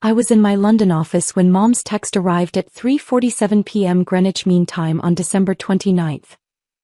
I was in my London office when Mom's text arrived at 3:47 p.m. Greenwich Mean Time on December 29th.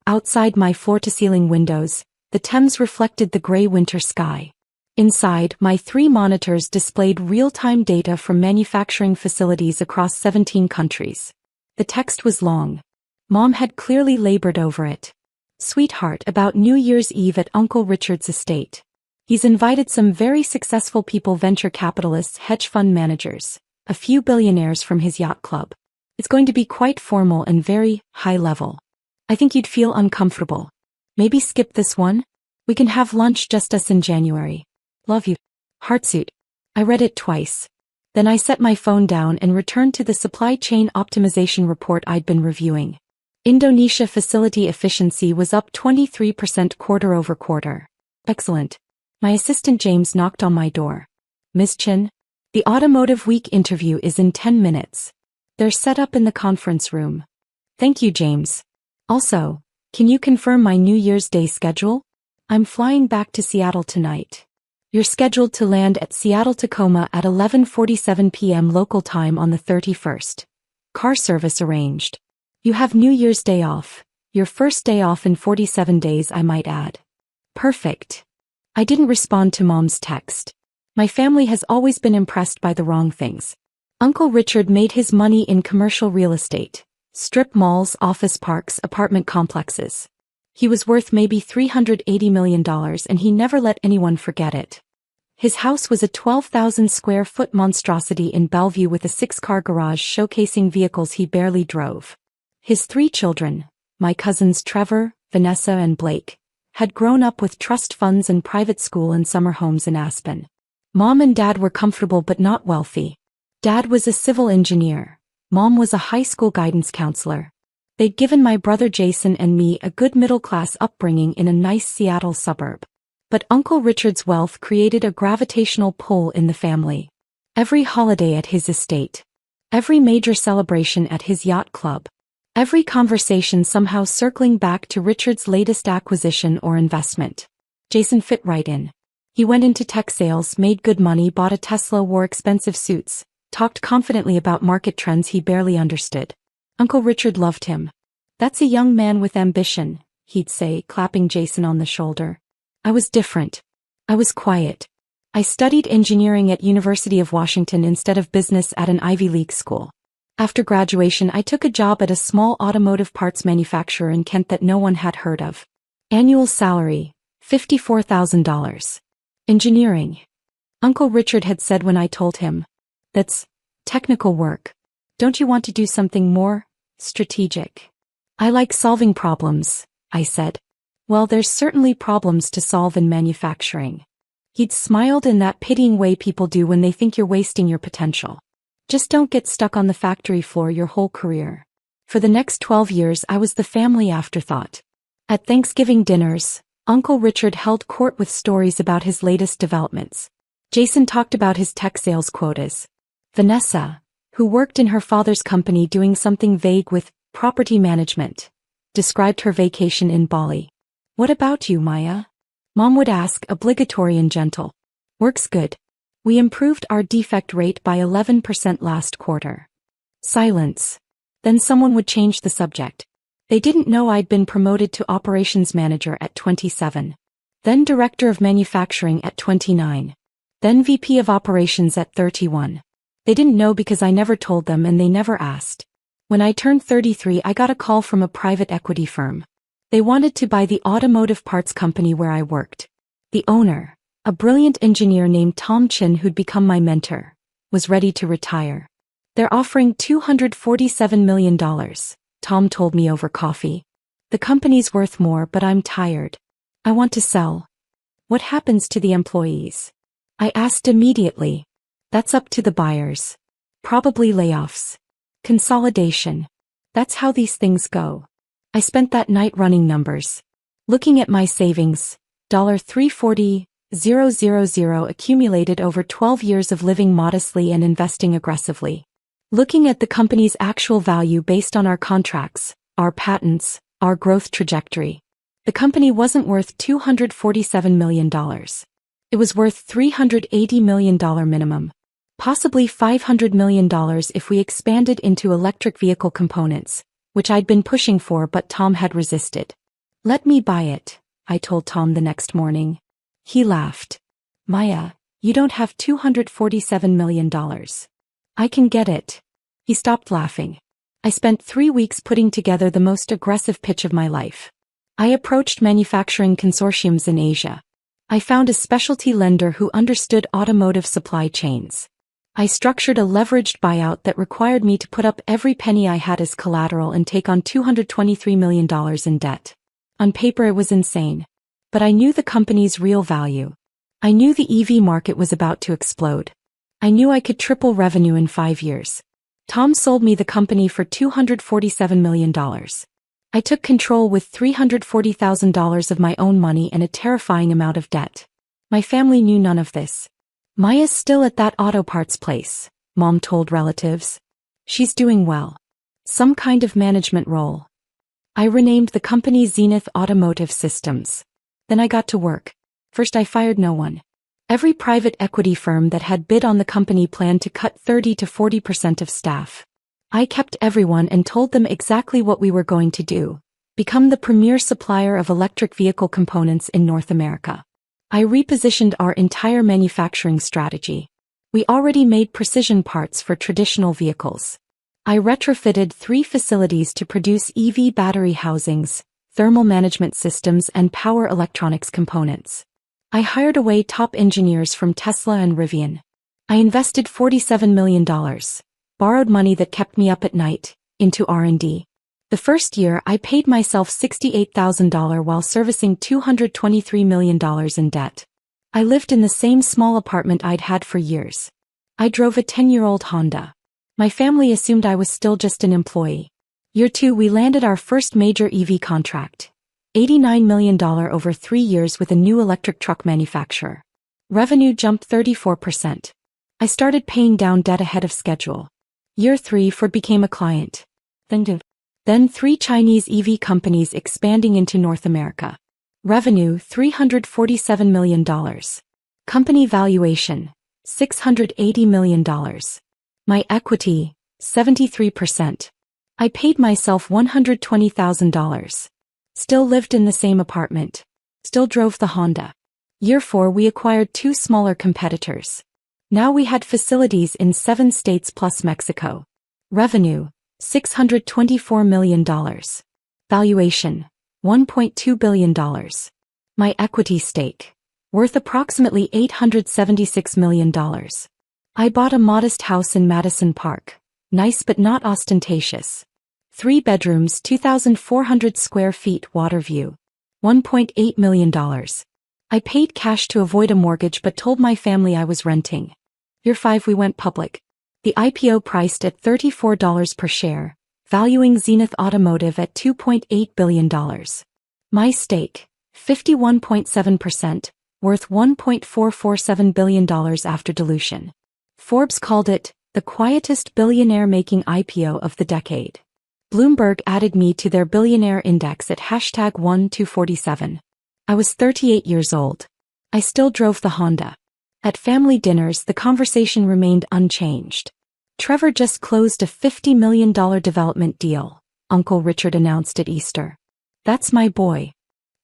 Outside my floor-to-ceiling windows, the Thames reflected the grey winter sky. Inside, my 3 monitors displayed real-time data from manufacturing facilities across 17 countries. The text was long. Mom had clearly labored over it. Sweetheart, about New Year's Eve at Uncle Richard's estate. He's invited some very successful people, venture capitalists, hedge fund managers, a few billionaires from his yacht club. It's going to be quite formal and very high level. I think you'd feel uncomfortable. Maybe skip this one? We can have lunch just us in January. Love you. Heartsuit. I read it twice. Then I set my phone down and returned to the supply chain optimization report I'd been reviewing. Indonesia facility efficiency was up 23% quarter-over-quarter. Excellent. My assistant James knocked on my door. Ms. Chin? The Automotive Week interview is in 10 minutes. They're set up in the conference room. Thank you, James. Also, can you confirm my New Year's Day schedule? I'm flying back to Seattle tonight. You're scheduled to land at Seattle-Tacoma at 11:47 p.m. local time on the 31st. Car service arranged. You have New Year's Day off. Your first day off in 47 days, I might add. Perfect. I didn't respond to Mom's text. My family has always been impressed by the wrong things. Uncle Richard made his money in commercial real estate, strip malls, office parks, apartment complexes. He was worth maybe $380 million and he never let anyone forget it. His house was a 12,000 square foot monstrosity in Bellevue with a 6-car garage showcasing vehicles he barely drove. His 3 children, my cousins Trevor, Vanessa and Blake, had grown up with trust funds and private school and summer homes in Aspen. Mom and Dad were comfortable but not wealthy. Dad was a civil engineer. Mom was a high school guidance counselor. They'd given my brother Jason and me a good middle-class upbringing in a nice Seattle suburb. But Uncle Richard's wealth created a gravitational pull in the family. Every holiday at his estate. Every major celebration at his yacht club. Every conversation somehow circling back to Richard's latest acquisition or investment. Jason fit right in. He went into tech sales, made good money, bought a Tesla, wore expensive suits, talked confidently about market trends he barely understood. Uncle Richard loved him. That's a young man with ambition, he'd say, clapping Jason on the shoulder. I was different. I was quiet. I studied engineering at University of Washington instead of business at an Ivy League school. After graduation, I took a job at a small automotive parts manufacturer in Kent that no one had heard of. Annual salary, $54,000. Engineering. Uncle Richard had said when I told him, that's technical work. Don't you want to do something more strategic? I like solving problems, I said. Well, there's certainly problems to solve in manufacturing. He'd smiled in that pitying way people do when they think you're wasting your potential. Just don't get stuck on the factory floor your whole career. For the next 12 years I was the family afterthought. At Thanksgiving dinners, Uncle Richard held court with stories about his latest developments. Jason talked about his tech sales quotas. Vanessa, who worked in her father's company doing something vague with property management, described her vacation in Bali. What about you, Maya? Mom would ask, obligatory and gentle. Works good. We improved our defect rate by 11% last quarter. Silence. Then someone would change the subject. They didn't know I'd been promoted to operations manager at 27. Then director of manufacturing at 29. Then VP of operations at 31. They didn't know because I never told them and they never asked. When I turned 33, I got a call from a private equity firm. They wanted to buy the automotive parts company where I worked. The owner, a brilliant engineer named Tom Chin who'd become my mentor, was ready to retire. They're offering $247 million, Tom told me over coffee. The company's worth more, but I'm tired. I want to sell. What happens to the employees? I asked immediately. That's up to the buyers. Probably layoffs. Consolidation. That's how these things go. I spent that night running numbers. Looking at my savings, $340,000 accumulated over 12 years of living modestly and investing aggressively. Looking at the company's actual value based on our contracts, our patents, our growth trajectory. The company wasn't worth $247 million. It was worth $380 million minimum. Possibly $500 million if we expanded into electric vehicle components, which I'd been pushing for but Tom had resisted. Let me buy it, I told Tom the next morning. He laughed. Maya, you don't have $247 million. I can get it. He stopped laughing. I spent 3 weeks putting together the most aggressive pitch of my life. I approached manufacturing consortiums in Asia. I found a specialty lender who understood automotive supply chains. I structured a leveraged buyout that required me to put up every penny I had as collateral and take on $223 million in debt. On paper it was insane. But I knew the company's real value. I knew the EV market was about to explode. I knew I could triple revenue in 5 years. Tom sold me the company for $247 million. I took control with $340,000 of my own money and a terrifying amount of debt. My family knew none of this. Maya's still at that auto parts place, Mom told relatives. She's doing well. Some kind of management role. I renamed the company Zenith Automotive Systems. Then I got to work. First I fired no one. Every private equity firm that had bid on the company planned to cut 30 to 40% of staff. I kept everyone and told them exactly what we were going to do. Become the premier supplier of electric vehicle components in North America. I repositioned our entire manufacturing strategy. We already made precision parts for traditional vehicles. I retrofitted 3 facilities to produce EV battery housings, thermal management systems and power electronics components. I hired away top engineers from Tesla and Rivian. I invested $47 million, borrowed money that kept me up at night, into R&D. The first year I paid myself $68,000 while servicing $223 million in debt. I lived in the same small apartment I'd had for years. I drove a 10-year-old Honda. My family assumed I was still just an employee. Year 2 we landed our first major EV contract. $89 million over 3 years with a new electric truck manufacturer. Revenue jumped 34%. I started paying down debt ahead of schedule. Year 3 Ford became a client. Then 3 Chinese EV companies expanding into North America. Revenue $347 million. Company valuation $680 million. My equity 73%. I paid myself $120,000. Still lived in the same apartment. Still drove the Honda. Year 4 we acquired 2 smaller competitors. Now we had facilities in 7 states plus Mexico. Revenue $624 million. Valuation $1.2 billion. My equity stake worth approximately $876 million. I bought a modest house in Madison Park. Nice but not ostentatious. 3 bedrooms, 2,400 square feet, water view. $1.8 million. I paid cash to avoid a mortgage but told my family I was renting. Year 5 we went public. The IPO priced at $34 per share, valuing Zenith Automotive at $2.8 billion. My stake, 51.7%, worth $1.447 billion after dilution. Forbes called it the quietest billionaire-making IPO of the decade. Bloomberg added me to their billionaire index at #1-247. I was 38 years old. I still drove the Honda. At family dinners the conversation remained unchanged. Trevor just closed a $50 million development deal, Uncle Richard announced at Easter. That's my boy.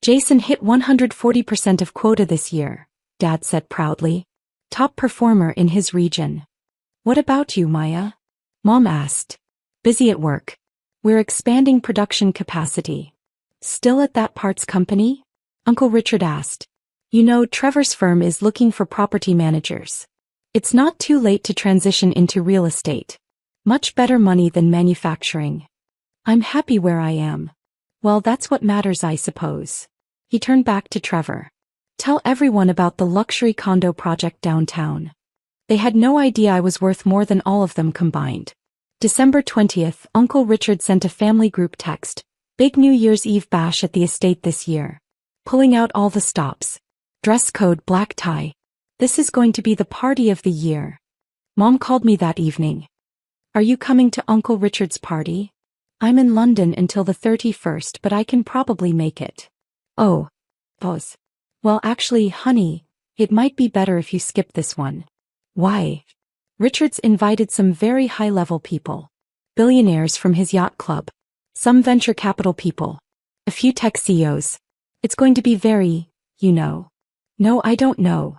Jason hit 140% of quota this year, Dad said proudly. Top performer in his region. What about you, Maya? Mom asked. Busy at work. We're expanding production capacity. Still at that parts company? Uncle Richard asked. You know, Trevor's firm is looking for property managers. It's not too late to transition into real estate. Much better money than manufacturing. I'm happy where I am. Well, that's what matters, I suppose. He turned back to Trevor. Tell everyone about the luxury condo project downtown. They had no idea I was worth more than all of them combined. December 20th, Uncle Richard sent a family group text. Big New Year's Eve bash at the estate this year. Pulling out all the stops. Dress code black tie. This is going to be the party of the year. Mom called me that evening. Are you coming to Uncle Richard's party? I'm in London until the 31st, but I can probably make it. Oh. Pause. Well, actually, honey, it might be better if you skip this one. Why? Richards invited some very high-level people. Billionaires from his yacht club. Some venture capital people. A few tech CEOs. It's going to be very, you know. No, I don't know.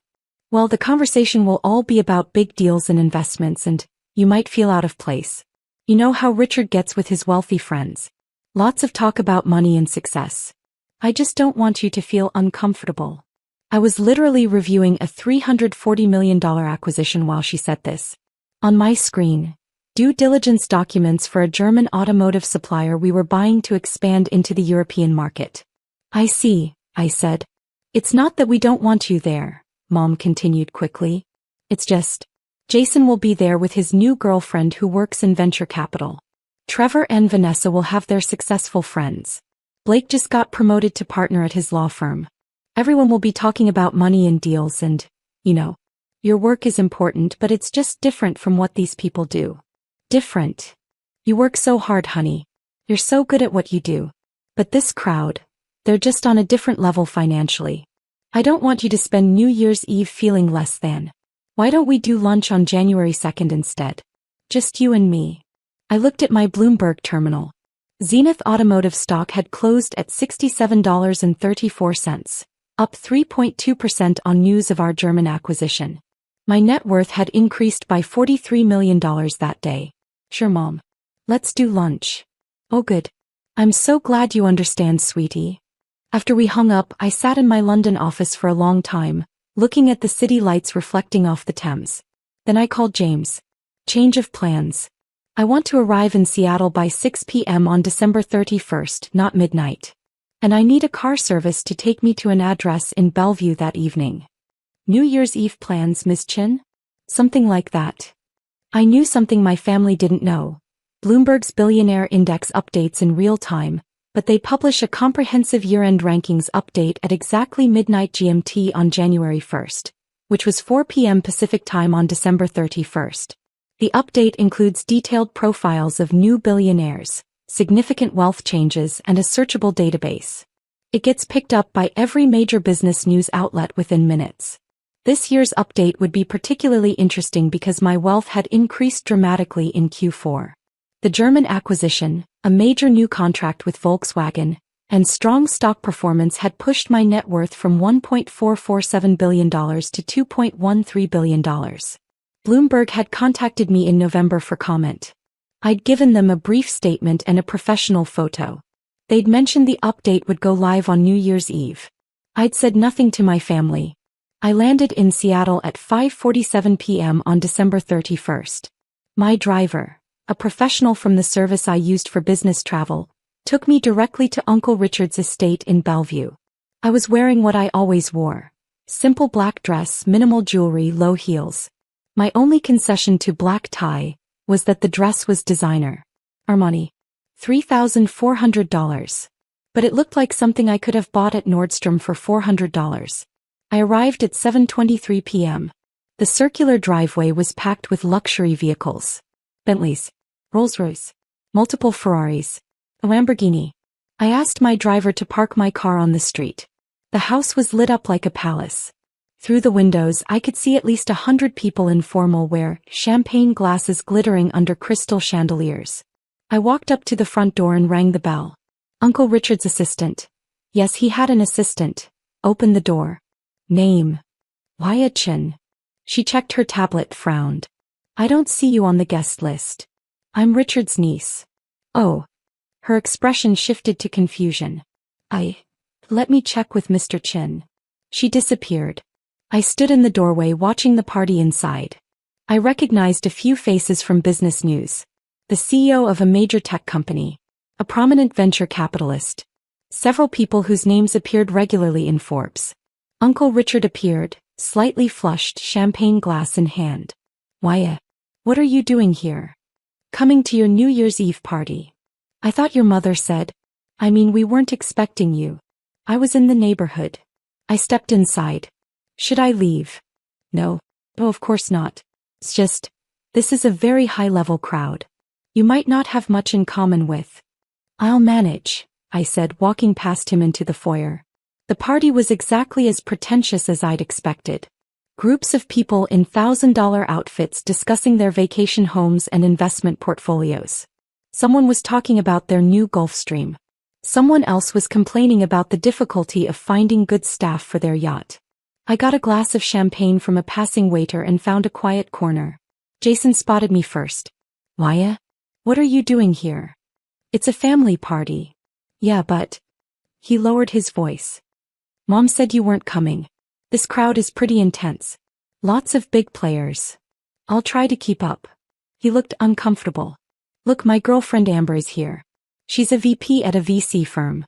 Well, the conversation will all be about big deals and investments, and you might feel out of place. You know how Richard gets with his wealthy friends. Lots of talk about money and success. I just don't want you to feel uncomfortable. I was literally reviewing a $340 million acquisition while she said this. On my screen, due diligence documents for a German automotive supplier we were buying to expand into the European market. I see, I said. It's not that we don't want you there, Mom continued quickly. It's just, Jason will be there with his new girlfriend who works in venture capital. Trevor and Vanessa will have their successful friends. Blake just got promoted to partner at his law firm. Everyone will be talking about money and deals and, you know, your work is important, but it's just different from what these people do. Different. You work so hard, honey. You're so good at what you do. But this crowd, they're just on a different level financially. I don't want you to spend New Year's Eve feeling less than. Why don't we do lunch on January 2nd instead? Just you and me. I looked at my Bloomberg terminal. Zenith Automotive stock had closed at $67.34, up 3.2% on news of our German acquisition. My net worth had increased by $43 million that day. Sure, Mom. Let's do lunch. Oh good. I'm so glad you understand, sweetie. After we hung up, I sat in my London office for a long time, looking at the city lights reflecting off the Thames. Then I called James. Change of plans. I want to arrive in Seattle by 6 p.m. on December 31st, not midnight. And I need a car service to take me to an address in Bellevue that evening. New Year's Eve plans, Miss Chin? Something like that. I knew something my family didn't know. Bloomberg's Billionaire Index updates in real time, but they publish a comprehensive year-end rankings update at exactly midnight GMT on January 1st, which was 4 p.m. Pacific Time on December 31st. The update includes detailed profiles of new billionaires, significant wealth changes, and a searchable database. It gets picked up by every major business news outlet within minutes. This year's update would be particularly interesting because my wealth had increased dramatically in Q4. The German acquisition, a major new contract with Volkswagen, and strong stock performance had pushed my net worth from $1.447 billion to $2.13 billion. Bloomberg had contacted me in November for comment. I'd given them a brief statement and a professional photo. They'd mentioned the update would go live on New Year's Eve. I'd said nothing to my family. I landed in Seattle at 5:47 p.m. on December 31st. My driver, a professional from the service I used for business travel, took me directly to Uncle Richard's estate in Bellevue. I was wearing what I always wore. Simple black dress, minimal jewelry, low heels. My only concession to black tie was that the dress was designer. Armani. $3,400. But it looked like something I could have bought at Nordstrom for $400. I arrived at 7:23 p.m. The circular driveway was packed with luxury vehicles. Bentleys, Rolls-Royce, multiple Ferraris, a Lamborghini. I asked my driver to park my car on the street. The house was lit up like a palace. Through the windows I could see at least 100 people in formal wear, champagne glasses glittering under crystal chandeliers. I walked up to the front door and rang the bell. Uncle Richard's assistant. Yes, he had an assistant. Opened the door. Name. Waya Chin. She checked her tablet, frowned. I don't see you on the guest list. I'm Richard's niece. Oh. Her expression shifted to confusion. Let me check with Mr. Chin. She disappeared. I stood in the doorway watching the party inside. I recognized a few faces from business news. The CEO of a major tech company. A prominent venture capitalist. Several people whose names appeared regularly in Forbes. Uncle Richard appeared, slightly flushed, champagne glass in hand. Waya, what are you doing here? Coming to your New Year's Eve party. I thought your mother said. We weren't expecting you. I was in the neighborhood. I stepped inside. Should I leave? No. Oh, of course not. It's just, this is a very high-level crowd. You might not have much in common with. I'll manage, I said, walking past him into the foyer. The party was exactly as pretentious as I'd expected. Groups of people in $1,000 outfits discussing their vacation homes and investment portfolios. Someone was talking about their new Gulfstream. Someone else was complaining about the difficulty of finding good staff for their yacht. I got a glass of champagne from a passing waiter and found a quiet corner. Jason spotted me first. Maya? What are you doing here? It's a family party. Yeah, but... He lowered his voice. Mom said you weren't coming. This crowd is pretty intense. Lots of big players. I'll try to keep up. He looked uncomfortable. Look, my girlfriend Amber is here. She's a VP at a VC firm.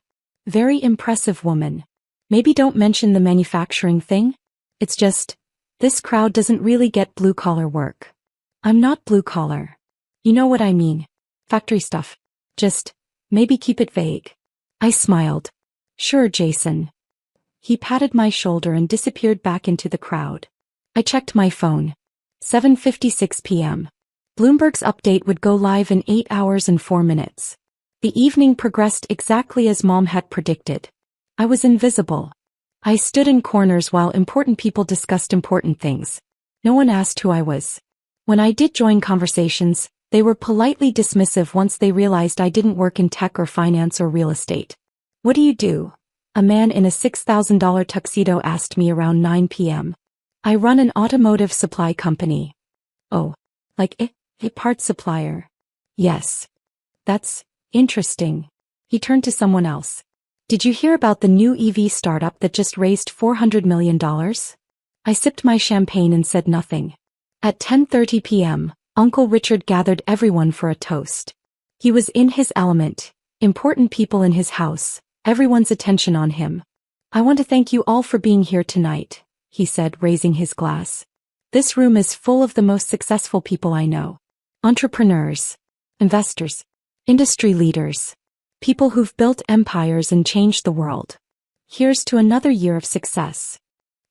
Very impressive woman. Maybe don't mention the manufacturing thing? It's just, this crowd doesn't really get blue-collar work. I'm not blue-collar. You know what I mean. Factory stuff. Just, maybe keep it vague. I smiled. Sure, Jason. He patted my shoulder and disappeared back into the crowd. I checked my phone. 7:56 p.m. Bloomberg's update would go live in 8 hours and 4 minutes. The evening progressed exactly as Mom had predicted. I was invisible. I stood in corners while important people discussed important things. No one asked who I was. When I did join conversations, they were politely dismissive once they realized I didn't work in tech or finance or real estate. What do you do? A man in a $6,000 tuxedo asked me around 9 p.m. I run an automotive supply company. Oh, like a parts supplier. Yes. That's interesting. He turned to someone else. Did you hear about the new EV startup that just raised $400 million? I sipped my champagne and said nothing. At 10:30 p.m., Uncle Richard gathered everyone for a toast. He was in his element, important people in his house. Everyone's attention on him. I want to thank you all for being here tonight, he said, raising his glass. This room is full of the most successful people I know. Entrepreneurs, investors, industry leaders, people who've built empires and changed the world. Here's to another year of success.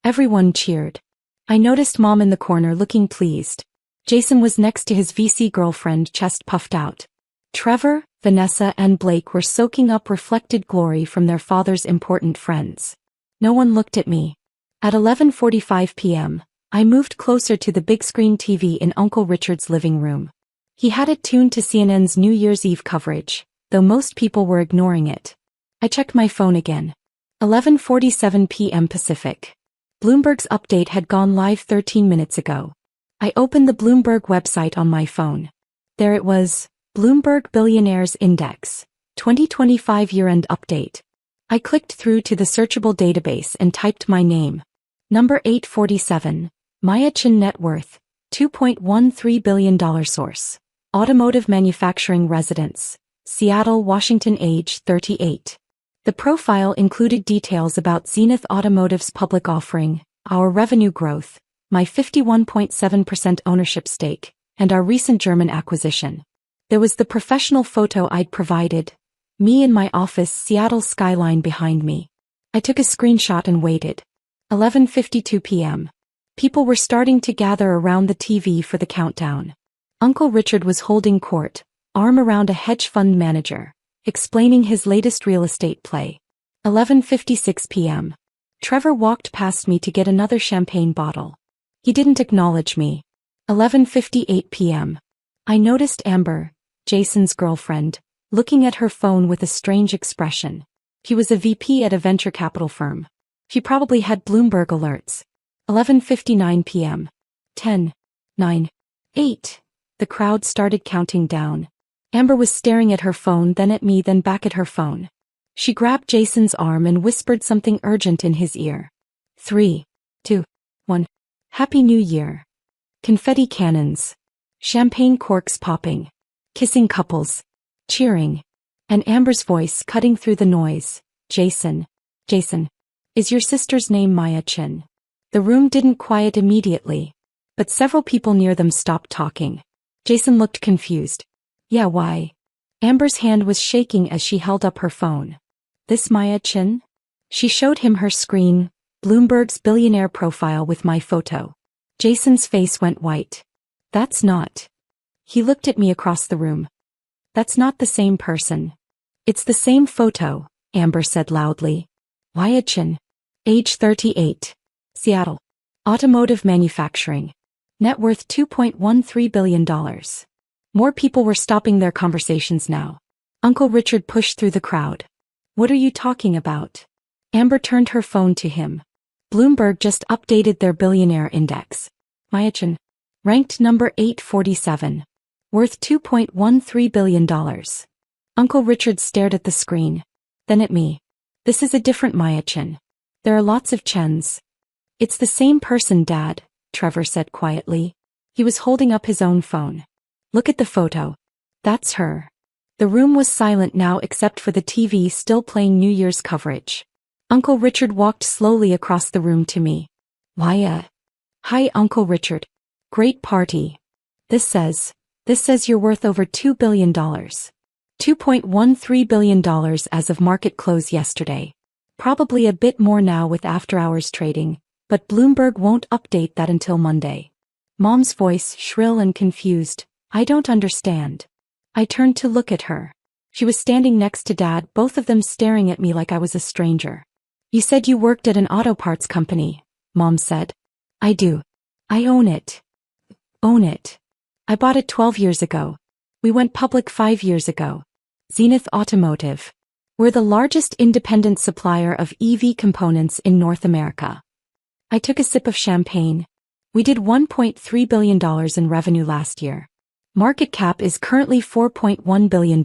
Everyone cheered. I noticed Mom in the corner looking pleased. Jason was next to his VC girlfriend, chest puffed out. Trevor, Vanessa and Blake were soaking up reflected glory from their father's important friends. No one looked at me. At 11:45 p.m., I moved closer to the big screen TV in Uncle Richard's living room. He had it tuned to CNN's New Year's Eve coverage, though most people were ignoring it. I checked my phone again. 11:47 p.m. Pacific. Bloomberg's update had gone live 13 minutes ago. I opened the Bloomberg website on my phone. There it was. Bloomberg Billionaires Index, 2025 year-end update. I clicked through to the searchable database and typed my name. Number 847, Maya Chin net worth, $2.13 billion source. Automotive manufacturing residence, Seattle, Washington, age 38. The profile included details about Zenith Automotive's public offering, our revenue growth, my 51.7% ownership stake, and our recent German acquisition. There was the professional photo I'd provided, me in my office, Seattle skyline behind me. I took a screenshot and waited. 11:52 p.m. People were starting to gather around the TV for the countdown. Uncle Richard was holding court, arm around a hedge fund manager, explaining his latest real estate play. 11:56 p.m. Trevor walked past me to get another champagne bottle. He didn't acknowledge me. 11:58 p.m. I noticed Amber, Jason's girlfriend, looking at her phone with a strange expression. She was a VP at a venture capital firm. She probably had Bloomberg alerts. 11:59 p.m. 10, 9, 8. The crowd started counting down. Amber was staring at her phone, then at me, then back at her phone. She grabbed Jason's arm and whispered something urgent in his ear. 3, 2, 1. Happy New Year. Confetti cannons. Champagne corks popping. Kissing couples. Cheering. And Amber's voice cutting through the noise. Jason. Jason. Is your sister's name Maya Chin? The room didn't quiet immediately, but several people near them stopped talking. Jason looked confused. Yeah, why? Amber's hand was shaking as she held up her phone. This Maya Chin? She showed him her screen, Bloomberg's billionaire profile with my photo. Jason's face went white. That's not. He looked at me across the room. That's not the same person. It's the same photo, Amber said loudly. Maya Chin. Age 38. Seattle. Automotive manufacturing. Net worth $2.13 billion. More people were stopping their conversations now. Uncle Richard pushed through the crowd. What are you talking about? Amber turned her phone to him. Bloomberg just updated their billionaire index. Myachin. Ranked number 847. Worth $2.13 billion. Uncle Richard stared at the screen. Then at me. This is a different Myachin. There are lots of Chens. It's the same person, Dad, Trevor said quietly. He was holding up his own phone. Look at the photo. That's her. The room was silent now except for the TV still playing New Year's coverage. Uncle Richard walked slowly across the room to me. Why, Hi, Uncle Richard. Great party. This says you're worth over $2 billion. $2.13 billion as of market close yesterday. Probably a bit more now with after-hours trading, but Bloomberg won't update that until Monday. Mom's voice, shrill and confused. I don't understand. I turned to look at her. She was standing next to Dad, both of them staring at me like I was a stranger. You said you worked at an auto parts company, Mom said. I do. I own it. Own it. I bought it 12 years ago. We went public 5 years ago. Zenith Automotive. We're the largest independent supplier of EV components in North America. I took a sip of champagne. We did $1.3 billion in revenue last year. Market cap is currently $4.1 billion.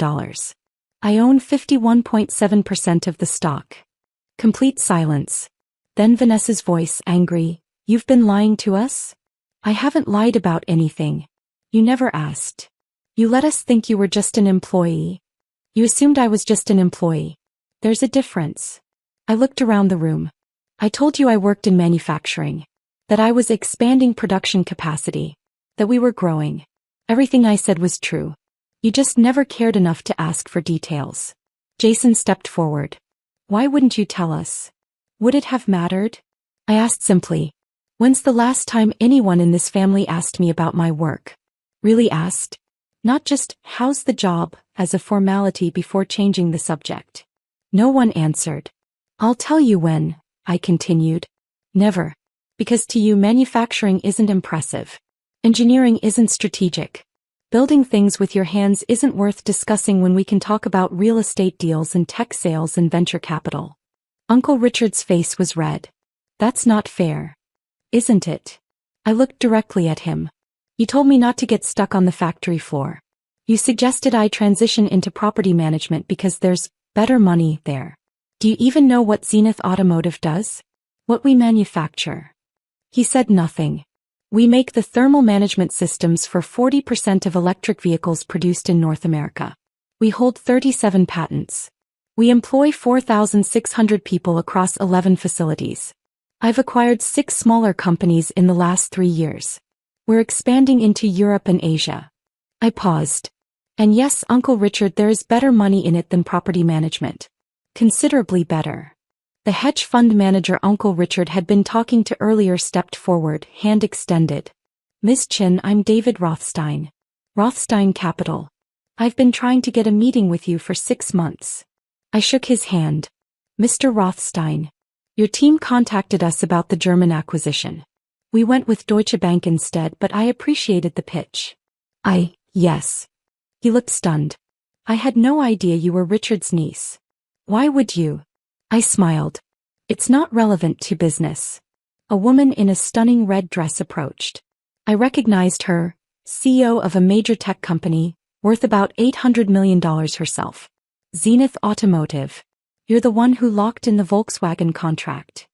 I own 51.7% of the stock. Complete silence. Then Vanessa's voice, angry. You've been lying to us? I haven't lied about anything. You never asked. You let us think you were just an employee. You assumed I was just an employee. There's a difference. I looked around the room. I told you I worked in manufacturing. That I was expanding production capacity. That we were growing. Everything I said was true. You just never cared enough to ask for details. Jason stepped forward. Why wouldn't you tell us? Would it have mattered? I asked simply. When's the last time anyone in this family asked me about my work? Really asked? Not just, how's the job, as a formality before changing the subject. No one answered. I'll tell you when, I continued. Never. Because to you manufacturing isn't impressive. Engineering isn't strategic. Building things with your hands isn't worth discussing when we can talk about real estate deals and tech sales and venture capital. Uncle Richard's face was red. That's not fair. Isn't it? I looked directly at him. You told me not to get stuck on the factory floor. You suggested I transition into property management because there's better money there. Do you even know what Zenith Automotive does? What we manufacture? He said nothing. We make the thermal management systems for 40% of electric vehicles produced in North America. We hold 37 patents. We employ 4,600 people across 11 facilities. I've acquired 6 smaller companies in the last 3 years. We're expanding into Europe and Asia. I paused. And yes, Uncle Richard, there is better money in it than property management. Considerably better. The hedge fund manager Uncle Richard had been talking to earlier stepped forward, hand extended. Miss Chin, I'm David Rothstein. Rothstein Capital. I've been trying to get a meeting with you for 6 months. I shook his hand. Mr. Rothstein. Your team contacted us about the German acquisition. We went with Deutsche Bank instead, but I appreciated the pitch. Yes. He looked stunned. I had no idea you were Richard's niece. Why would you? I smiled. It's not relevant to business. A woman in a stunning red dress approached. I recognized her, CEO of a major tech company, worth about $800 million herself. Zenith Automotive. You're the one who locked in the Volkswagen contract.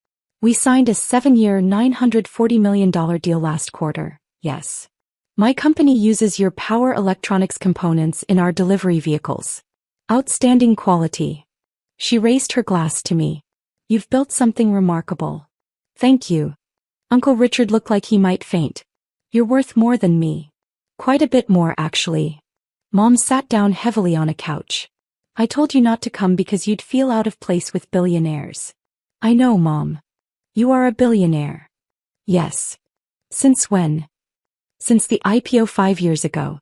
We signed a 7-year $940 million deal last quarter, yes. My company uses your power electronics components in our delivery vehicles. Outstanding quality. She raised her glass to me. You've built something remarkable. Thank you. Uncle Richard looked like he might faint. You're worth more than me. Quite a bit more, actually. Mom sat down heavily on a couch. I told you not to come because you'd feel out of place with billionaires. I know, Mom. You are a billionaire. Yes. Since when? Since the IPO 5 years ago.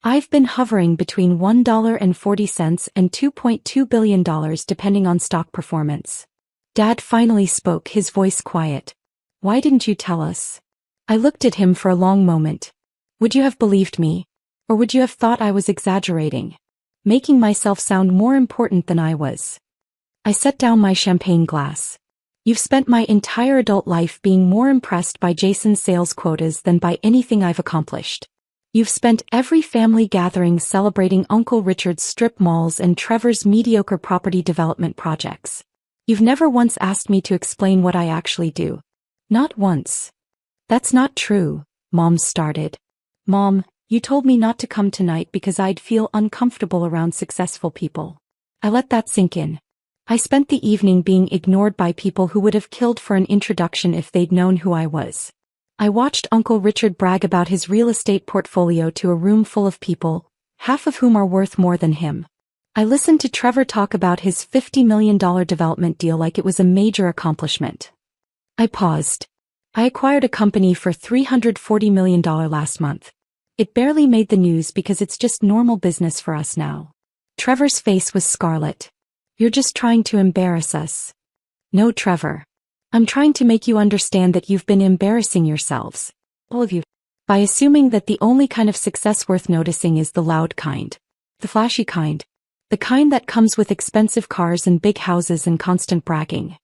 I've been hovering between $1.40 and $2.2 billion depending on stock performance. Dad finally spoke, his voice quiet. Why didn't you tell us? I looked at him for a long moment. Would you have believed me? Or would you have thought I was exaggerating? Making myself sound more important than I was. I set down my champagne glass. You've spent my entire adult life being more impressed by Jason's sales quotas than by anything I've accomplished. You've spent every family gathering celebrating Uncle Richard's strip malls and Trevor's mediocre property development projects. You've never once asked me to explain what I actually do. Not once. That's not true, Mom started. Mom, you told me not to come tonight because I'd feel uncomfortable around successful people. I let that sink in. I spent the evening being ignored by people who would have killed for an introduction if they'd known who I was. I watched Uncle Richard brag about his real estate portfolio to a room full of people, half of whom are worth more than him. I listened to Trevor talk about his $50 million development deal like it was a major accomplishment. I paused. I acquired a company for $340 million last month. It barely made the news because it's just normal business for us now. Trevor's face was scarlet. You're just trying to embarrass us. No, Trevor. I'm trying to make you understand that you've been embarrassing yourselves. All of you. By assuming that the only kind of success worth noticing is the loud kind. The flashy kind. The kind that comes with expensive cars and big houses and constant bragging.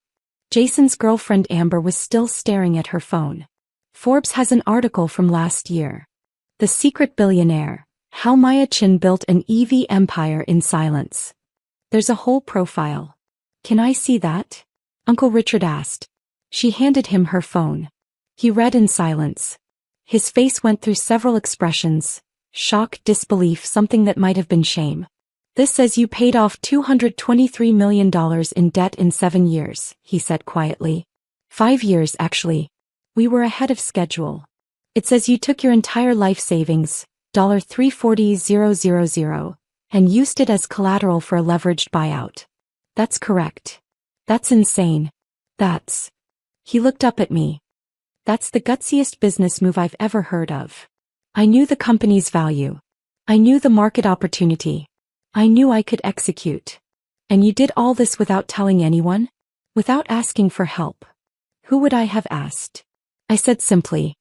Jason's girlfriend Amber was still staring at her phone. Forbes has an article from last year. The Secret Billionaire, How Maya Chin Built an EV Empire in Silence. There's a whole profile. Can I see that? Uncle Richard asked. She handed him her phone. He read in silence. His face went through several expressions: shock, disbelief, something that might have been shame. This says you paid off $223 million in debt in 7 years, he said quietly. 5 years, actually. We were ahead of schedule. It says you took your entire life savings, $340,000, and used it as collateral for a leveraged buyout. That's correct. That's insane. He looked up at me. That's the gutsiest business move I've ever heard of. I knew the company's value. I knew the market opportunity. I knew I could execute. And you did all this without telling anyone? Without asking for help. Who would I have asked? I said simply,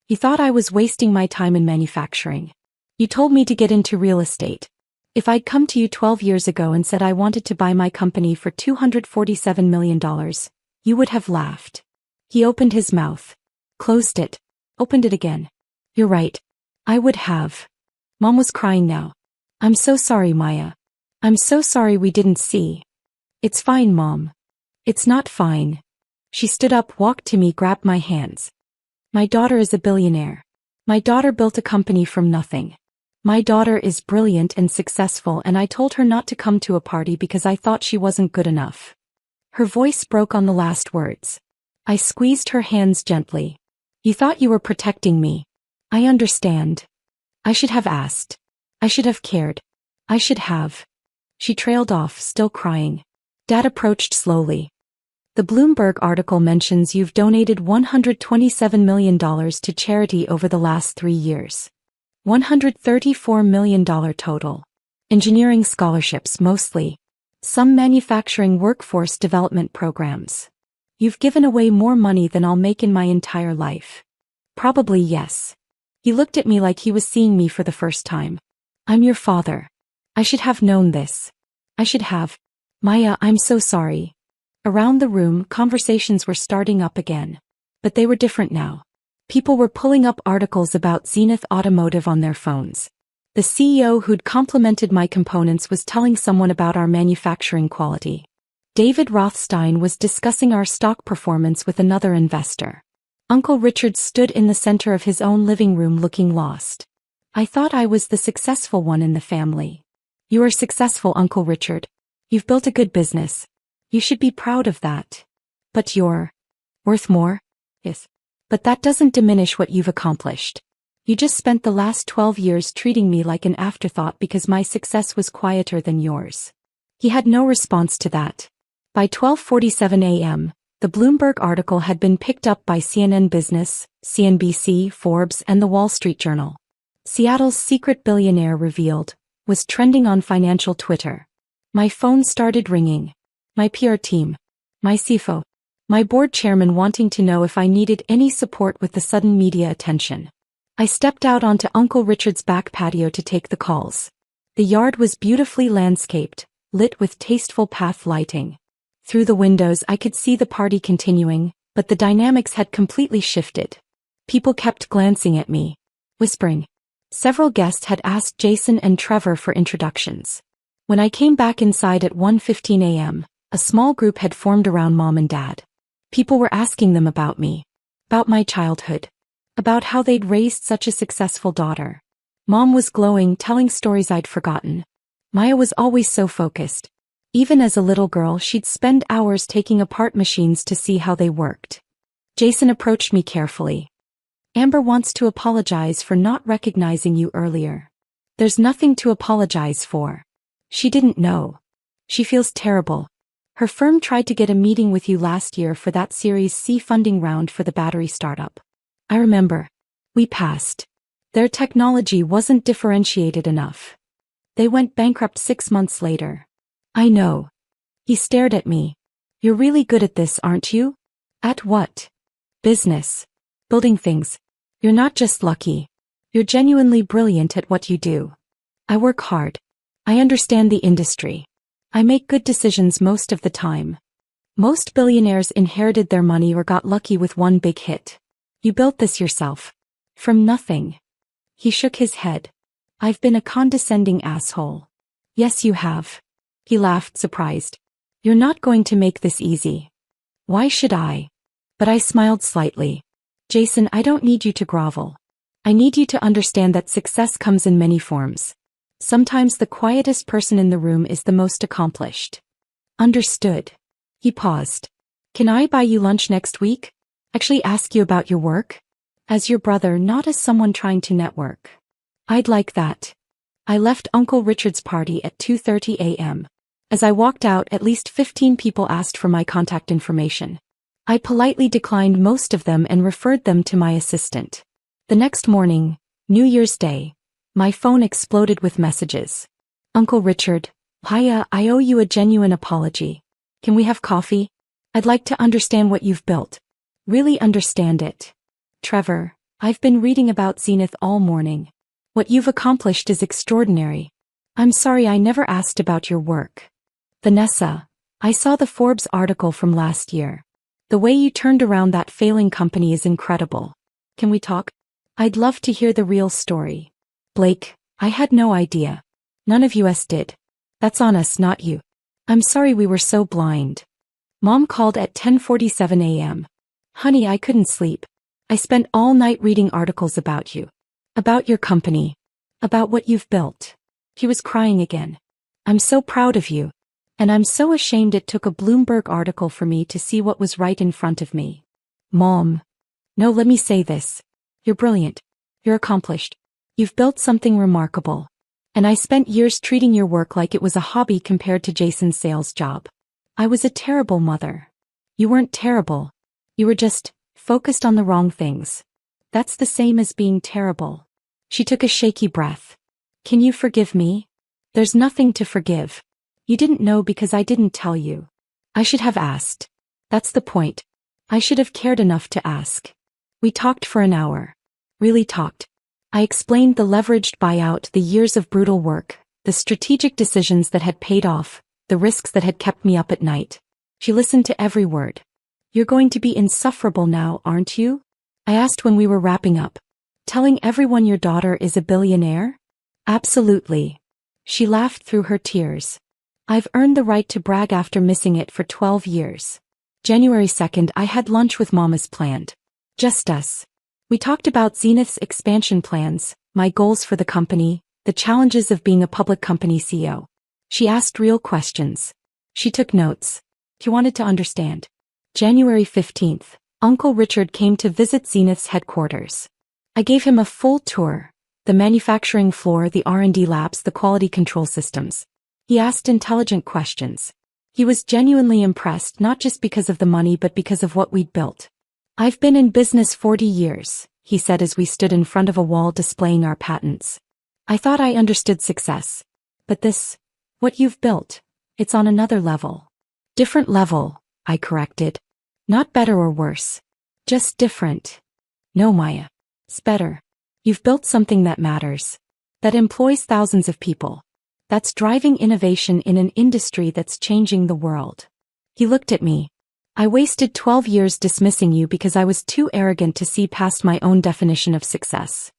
You thought I was wasting my time in manufacturing. You told me to get into real estate. If I'd come to you 12 years ago and said I wanted to buy my company for $247 million, you would have laughed. He opened his mouth. Closed it. Opened it again. You're right. I would have. Mom was crying now. I'm so sorry, Maya. I'm so sorry we didn't see. It's fine, Mom. It's not fine. She stood up, walked to me, grabbed my hands. My daughter is a billionaire. My daughter built a company from nothing. My daughter is brilliant and successful, and I told her not to come to a party because I thought she wasn't good enough. Her voice broke on the last words. I squeezed her hands gently. You thought you were protecting me. I understand. I should have asked. I should have cared. I should have. She trailed off, still crying. Dad approached slowly. The Bloomberg article mentions you've donated $127 million to charity over the last 3 years. $134 million total. Engineering scholarships mostly. Some manufacturing workforce development programs. You've given away more money than I'll make in my entire life. Probably yes. He looked at me like he was seeing me for the first time. I'm your father. I should have known this. I should have. Maya, I'm so sorry. Around the room, conversations were starting up again. But they were different now. People were pulling up articles about Zenith Automotive on their phones. The CEO who'd complimented my components was telling someone about our manufacturing quality. David Rothstein was discussing our stock performance with another investor. Uncle Richard stood in the center of his own living room looking lost. I thought I was the successful one in the family. You are successful, Uncle Richard. You've built a good business. You should be proud of that. But you're worth more? Yes. But that doesn't diminish what you've accomplished. You just spent the last 12 years treating me like an afterthought because my success was quieter than yours. He had no response to that. By 12:47 a.m., the Bloomberg article had been picked up by CNN Business, CNBC, Forbes, and the Wall Street Journal. Seattle's secret billionaire revealed was trending on financial Twitter. My phone started ringing. My PR team. My CFO. My board chairman wanting to know if I needed any support with the sudden media attention. I stepped out onto Uncle Richard's back patio to take the calls. The yard was beautifully landscaped, lit with tasteful path lighting. Through the windows I could see the party continuing, but the dynamics had completely shifted. People kept glancing at me, whispering. Several guests had asked Jason and Trevor for introductions. When I came back inside at 1:15 a.m., a small group had formed around Mom and Dad. People were asking them about me, about my childhood, about how they'd raised such a successful daughter. Mom was glowing, telling stories I'd forgotten. Maya was always so focused. Even as a little girl, she'd spend hours taking apart machines to see how they worked. Jason approached me carefully. Amber wants to apologize for not recognizing you earlier. There's nothing to apologize for. She didn't know. She feels terrible. Her firm tried to get a meeting with you last year for that Series C funding round for the battery startup. I remember. We passed. Their technology wasn't differentiated enough. They went bankrupt 6 months later. I know. He stared at me. You're really good at this, aren't you? At what? Business. Building things. You're not just lucky. You're genuinely brilliant at what you do. I work hard. I understand the industry. I make good decisions most of the time. Most billionaires inherited their money or got lucky with one big hit. You built this yourself. From nothing. He shook his head. I've been a condescending asshole. Yes, you have. He laughed, surprised. You're not going to make this easy. Why should I? But I smiled slightly. Jason, I don't need you to grovel. I need you to understand that success comes in many forms. Sometimes the quietest person in the room is the most accomplished. Understood. He paused. Can I buy you lunch next week? Actually ask you about your work? As your brother, not as someone trying to network. I'd like that. I left Uncle Richard's party at 2:30 a.m. As I walked out, at least 15 people asked for my contact information. I politely declined most of them and referred them to my assistant. The next morning, New Year's Day, my phone exploded with messages. Uncle Richard, hiya, I owe you a genuine apology. Can we have coffee? I'd like to understand what you've built. Really understand it. Trevor, I've been reading about Zenith all morning. What you've accomplished is extraordinary. I'm sorry I never asked about your work. Vanessa, I saw the Forbes article from last year. The way you turned around that failing company is incredible. Can we talk? I'd love to hear the real story. Blake, I had no idea. None of us did. That's on us, not you. I'm sorry we were so blind. Mom called at 10:47 a.m. Honey, I couldn't sleep. I spent all night reading articles about you. About your company. About what you've built. He was crying again. I'm so proud of you. And I'm so ashamed it took a Bloomberg article for me to see what was right in front of me. Mom. No, let me say this. You're brilliant. You're accomplished. You've built something remarkable. And I spent years treating your work like it was a hobby compared to Jason's sales job. I was a terrible mother. You weren't terrible. You were just focused on the wrong things. That's the same as being terrible. She took a shaky breath. Can you forgive me? There's nothing to forgive. You didn't know because I didn't tell you. I should have asked. That's the point. I should have cared enough to ask. We talked for an hour. Really talked. I explained the leveraged buyout, the years of brutal work, the strategic decisions that had paid off, the risks that had kept me up at night. She listened to every word. You're going to be insufferable now, aren't you? I asked when we were wrapping up. Telling everyone your daughter is a billionaire? Absolutely. She laughed through her tears. I've earned the right to brag after missing it for 12 years. January 2nd, I had lunch with Mom as planned. Just us. We talked about Zenith's expansion plans, my goals for the company, the challenges of being a public company CEO. She asked real questions. She took notes. She wanted to understand. January 15th, Uncle Richard came to visit Zenith's headquarters. I gave him a full tour. The manufacturing floor, the R&D labs, the quality control systems. He asked intelligent questions. He was genuinely impressed, not just because of the money but because of what we'd built. I've been in business 40 years, he said as we stood in front of a wall displaying our patents. I thought I understood success. But this, what you've built, it's on another level. Different level, I corrected. Not better or worse. Just different. No, Maya. It's better. You've built something that matters. That employs thousands of people. That's driving innovation in an industry that's changing the world. He looked at me. I wasted 12 years dismissing you because I was too arrogant to see past my own definition of success.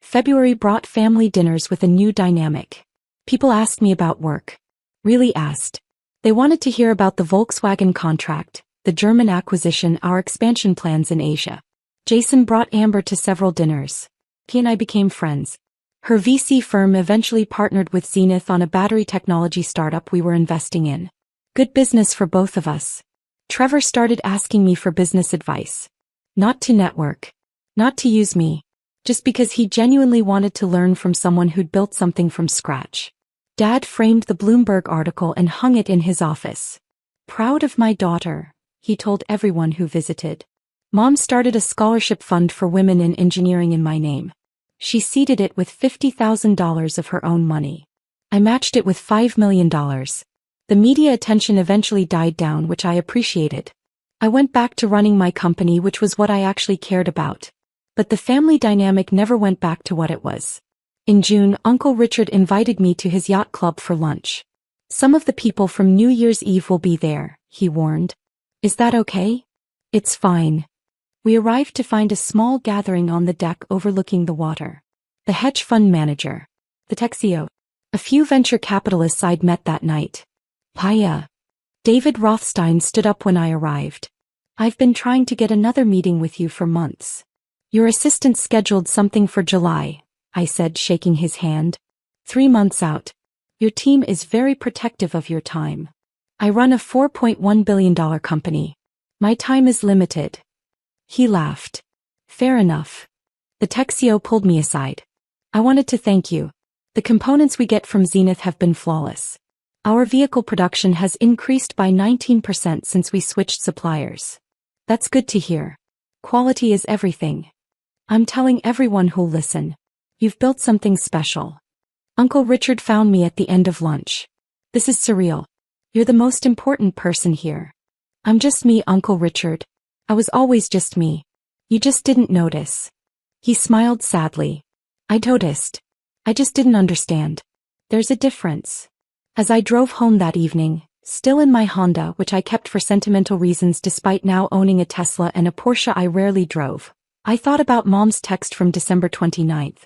February brought family dinners with a new dynamic. People asked me about work. Really asked. They wanted to hear about the Volkswagen contract, the German acquisition, our expansion plans in Asia. Jason brought Amber to several dinners. He and I became friends. Her VC firm eventually partnered with Zenith on a battery technology startup we were investing in. Good business for both of us. Trevor started asking me for business advice. Not to network. Not to use me. Just because he genuinely wanted to learn from someone who'd built something from scratch. Dad framed the Bloomberg article and hung it in his office. Proud of my daughter, he told everyone who visited. Mom started a scholarship fund for women in engineering in my name. She seeded it with $50,000 of her own money. I matched it with $5 million. The media attention eventually died down, which I appreciated. I went back to running my company, which was what I actually cared about. But the family dynamic never went back to what it was. In June, Uncle Richard invited me to his yacht club for lunch. Some of the people from New Year's Eve will be there, he warned. Is that okay? It's fine. We arrived to find a small gathering on the deck overlooking the water. The hedge fund manager, the tech CEO, a few venture capitalists I'd met that night. Paya. David Rothstein stood up when I arrived. I've been trying to get another meeting with you for months. Your assistant scheduled something for July, I said, shaking his hand. 3 months out. Your team is very protective of your time. I run a $4.1 billion company. My time is limited. He laughed. Fair enough. The tech CEO pulled me aside. I wanted to thank you. The components we get from Zenith have been flawless. Our vehicle production has increased by 19% since we switched suppliers. That's good to hear. Quality is everything. I'm telling everyone who'll listen. You've built something special. Uncle Richard found me at the end of lunch. This is surreal. You're the most important person here. I'm just me, Uncle Richard. I was always just me. You just didn't notice. He smiled sadly. I noticed. I just didn't understand. There's a difference. As I drove home that evening, still in my Honda, which I kept for sentimental reasons despite now owning a Tesla and a Porsche I rarely drove, I thought about Mom's text from December 29th.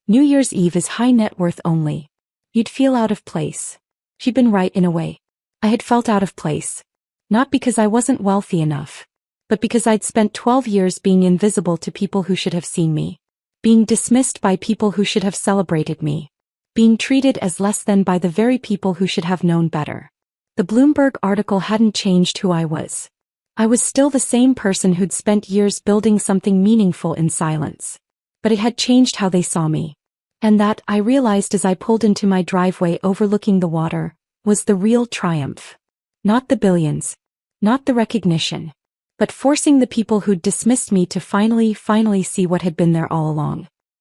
New Year's Eve is high net worth only. You'd feel out of place. She'd been right in a way. I had felt out of place. Not because I wasn't wealthy enough, but because I'd spent 12 years being invisible to people who should have seen me. Being dismissed by people who should have celebrated me. Being treated as less than by the very people who should have known better. The Bloomberg article hadn't changed who I was. I was still the same person who'd spent years building something meaningful in silence. But it had changed how they saw me. And that, I realized as I pulled into my driveway overlooking the water, was the real triumph. Not the billions. Not the recognition. But forcing the people who'd dismissed me to finally see what had been there all along.